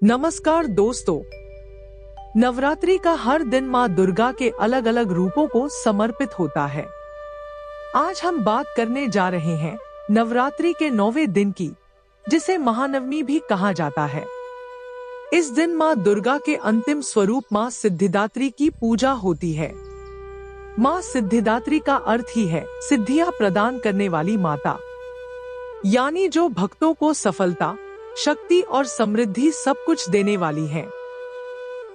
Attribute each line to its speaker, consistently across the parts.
Speaker 1: नमस्कार दोस्तों, नवरात्रि का हर दिन माँ दुर्गा के अलग अलग रूपों को समर्पित होता है। आज हम बात करने जा रहे हैं नवरात्रि के 9वें दिन की, जिसे महानवमी भी कहा जाता है। इस दिन माँ दुर्गा के अंतिम स्वरूप माँ सिद्धिदात्री की पूजा होती है। माँ सिद्धिदात्री का अर्थ ही है सिद्धियां प्रदान करने वाली माता, यानी जो भक्तों को सफलता, शक्ति और समृद्धि सब कुछ देने वाली है।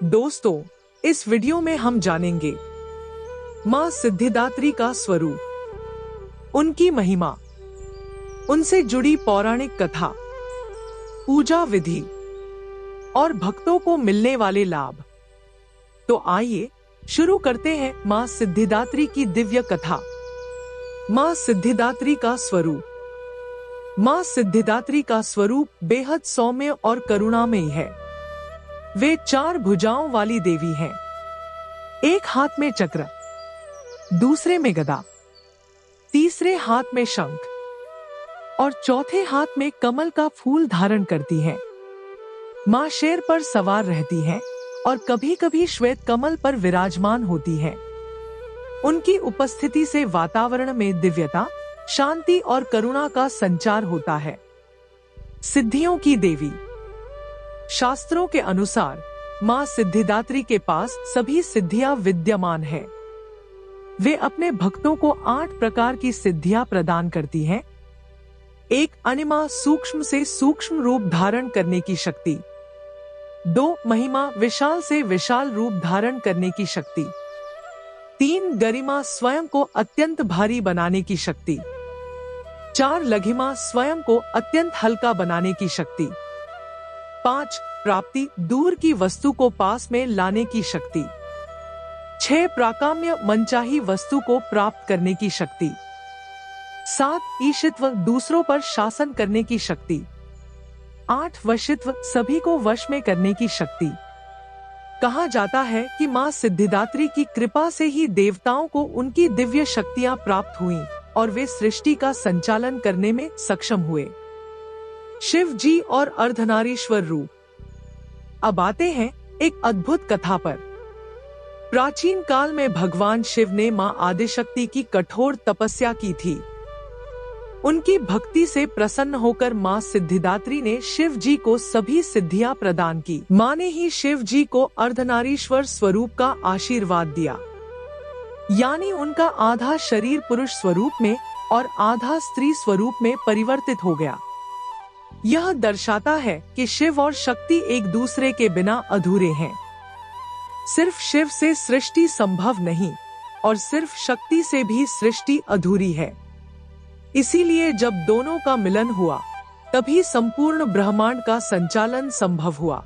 Speaker 1: दोस्तों, इस वीडियो में हम जानेंगे माँ सिद्धिदात्री का स्वरूप, उनकी महिमा, उनसे जुड़ी पौराणिक कथा, पूजा विधि और भक्तों को मिलने वाले लाभ। तो आइए शुरू करते हैं माँ सिद्धिदात्री की दिव्य कथा। माँ सिद्धिदात्री का स्वरूप। माँ सिद्धिदात्री का स्वरूप बेहद सौम्य और करुणामयी है। वे 4 भुजाओं वाली देवी हैं। एक हाथ में चक्र, दूसरे में गदा, तीसरे हाथ में शंख और चौथे हाथ में कमल का फूल धारण करती हैं। माँ शेर पर सवार रहती हैं और कभी कभी श्वेत कमल पर विराजमान होती हैं। उनकी उपस्थिति से वातावरण में दिव्यता, शांति और करुणा का संचार होता है। सिद्धियों की देवी। शास्त्रों के अनुसार माँ सिद्धिदात्री के पास सभी सिद्धियां विद्यमान है। वे अपने भक्तों को 8 प्रकार की सिद्धियां प्रदान करती हैं। 1. अणिमा, सूक्ष्म से सूक्ष्म रूप धारण करने की शक्ति। 2. महिमा, विशाल से विशाल रूप धारण करने की शक्ति। 3. गरिमा, स्वयं को अत्यंत भारी बनाने की शक्ति। 4. लघिमा, स्वयं को अत्यंत हल्का बनाने की शक्ति। 5. प्राप्ति, दूर की वस्तु को पास में लाने की शक्ति। 6. प्राकाम्य, मनचाही वस्तु को प्राप्त करने की शक्ति। 7. ईशित्व, दूसरों पर शासन करने की शक्ति। 8. वशित्व, सभी को वश में करने की शक्ति। कहा जाता है कि माँ सिद्धिदात्री की कृपा से ही देवताओं को उनकी दिव्य शक्तियां प्राप्त हुईं और वे सृष्टि का संचालन करने में सक्षम हुए। शिव जी और अर्धनारीश्वर रूप। अब आते हैं एक अद्भुत कथा पर। प्राचीन काल में भगवान शिव ने माँ आदिशक्ति की कठोर तपस्या की थी। उनकी भक्ति से प्रसन्न होकर माँ सिद्धिदात्री ने शिव जी को सभी सिद्धियां प्रदान की। माँ ने ही शिव जी को अर्धनारीश्वर स्वरूप का आशीर्वाद दिया, यानी उनका आधा शरीर पुरुष स्वरूप में और आधा स्त्री स्वरूप में परिवर्तित हो गया। यह दर्शाता है कि शिव और शक्ति एक दूसरे के बिना अधूरे हैं। सिर्फ शिव से सृष्टि संभव नहीं और सिर्फ शक्ति से भी सृष्टि अधूरी है। इसीलिए जब दोनों का मिलन हुआ, तभी संपूर्ण ब्रह्मांड का संचालन संभव हुआ।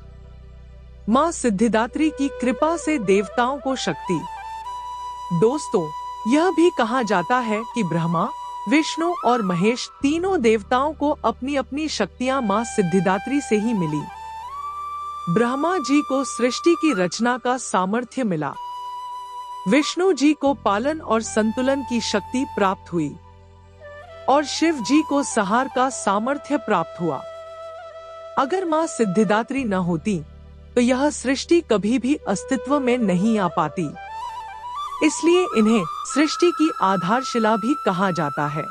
Speaker 1: माँ सिद्धिदात्री की कृपा से देवताओं को शक्ति। दोस्तों, यह भी कहा जाता है कि ब्रह्मा, विष्णु और महेश तीनों देवताओं को अपनी अपनी शक्तियां माँ सिद्धिदात्री से ही मिली। ब्रह्मा जी को सृष्टि की रचना का सामर्थ्य मिला। विष्णु जी को पालन और संतुलन की शक्ति प्राप्त हुई और शिव जी को संहार का सामर्थ्य प्राप्त हुआ। अगर माँ सिद्धिदात्री न होती तो यह सृष्टि कभी भी अस्तित्व में नहीं आ पाती। इसलिए इन्हें सृष्टि की आधारशिला भी कहा जाता है।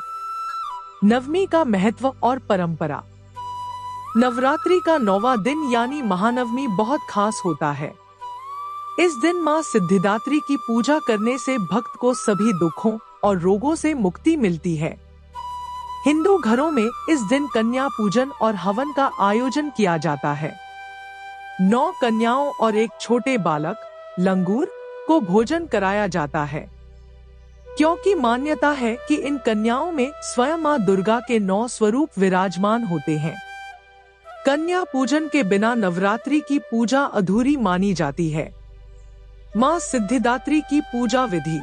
Speaker 1: नवमी का महत्व और परंपरा। नवरात्रि का 9वां दिन यानी महानवमी बहुत खास होता है। इस दिन माँ सिद्धिदात्री की पूजा करने से भक्त को सभी दुखों और रोगों से मुक्ति मिलती है। हिंदू घरों में इस दिन कन्या पूजन और हवन का आयोजन किया जाता है। 9 कन्याओं और एक छोटे बालक, लंगूर, को भोजन कराया जाता है, क्योंकि मान्यता है कि इन कन्याओं में स्वयं माँ दुर्गा के 9 स्वरूप विराजमान होते हैं। कन्या पूजन के बिना नवरात्रि की पूजा अधूरी मानी जाती है। माँ सिद्धिदात्री की पूजा विधि।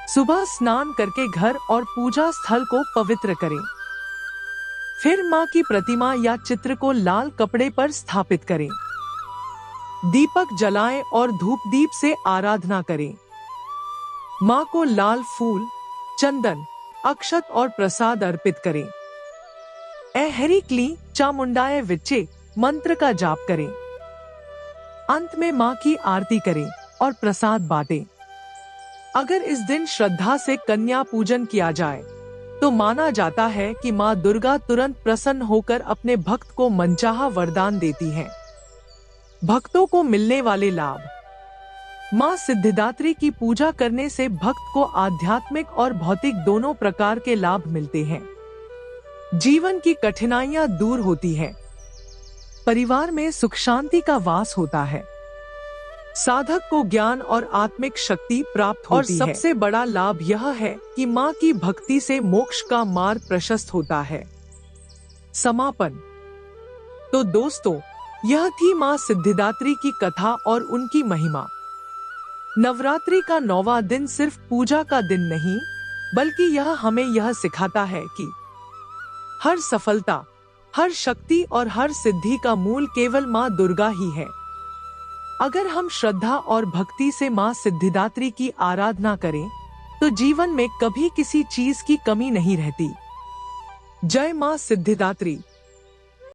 Speaker 1: सुबह स्नान करके घर और पूजा स्थल को पवित्र करें। फिर माँ की प्रतिमा या चित्र को लाल कपड़े पर स्थापित करें। दीपक जलाएं और धूप दीप से आराधना करें। माँ को लाल फूल, चंदन, अक्षत और प्रसाद अर्पित करें। ऐ हरि क्ली चामुंडाय विच्चे मंत्र का जाप करें। अंत में माँ की आरती करें और प्रसाद बांटें। अगर इस दिन श्रद्धा से कन्या पूजन किया जाए तो माना जाता है कि माँ दुर्गा तुरंत प्रसन्न होकर अपने भक्त को मनचाहा वरदान देती हैं। भक्तों को मिलने वाले लाभ। माँ सिद्धिदात्री की पूजा करने से भक्त को आध्यात्मिक और भौतिक दोनों प्रकार के लाभ मिलते हैं। जीवन की कठिनाइयां दूर होती हैं। परिवार में सुख शांति का वास होता है। साधक को ज्ञान और आत्मिक शक्ति प्राप्त होती है। और सबसे बड़ा लाभ यह है कि माँ की भक्ति से मोक्ष का मार्ग प्रशस्त होता है। समापन। तो दोस्तों, यह थी माँ सिद्धिदात्री की कथा और उनकी महिमा। नवरात्रि का 9वां दिन सिर्फ पूजा का दिन नहीं, बल्कि यह हमें यह सिखाता है कि हर सफलता, हर शक्ति और हर सिद्धि का मूल केवल माँ दुर्गा ही है। अगर हम श्रद्धा और भक्ति से माँ सिद्धिदात्री की आराधना करें, तो जीवन में कभी किसी चीज की कमी नहीं रहती। जय माँ सिद्धिदात्री।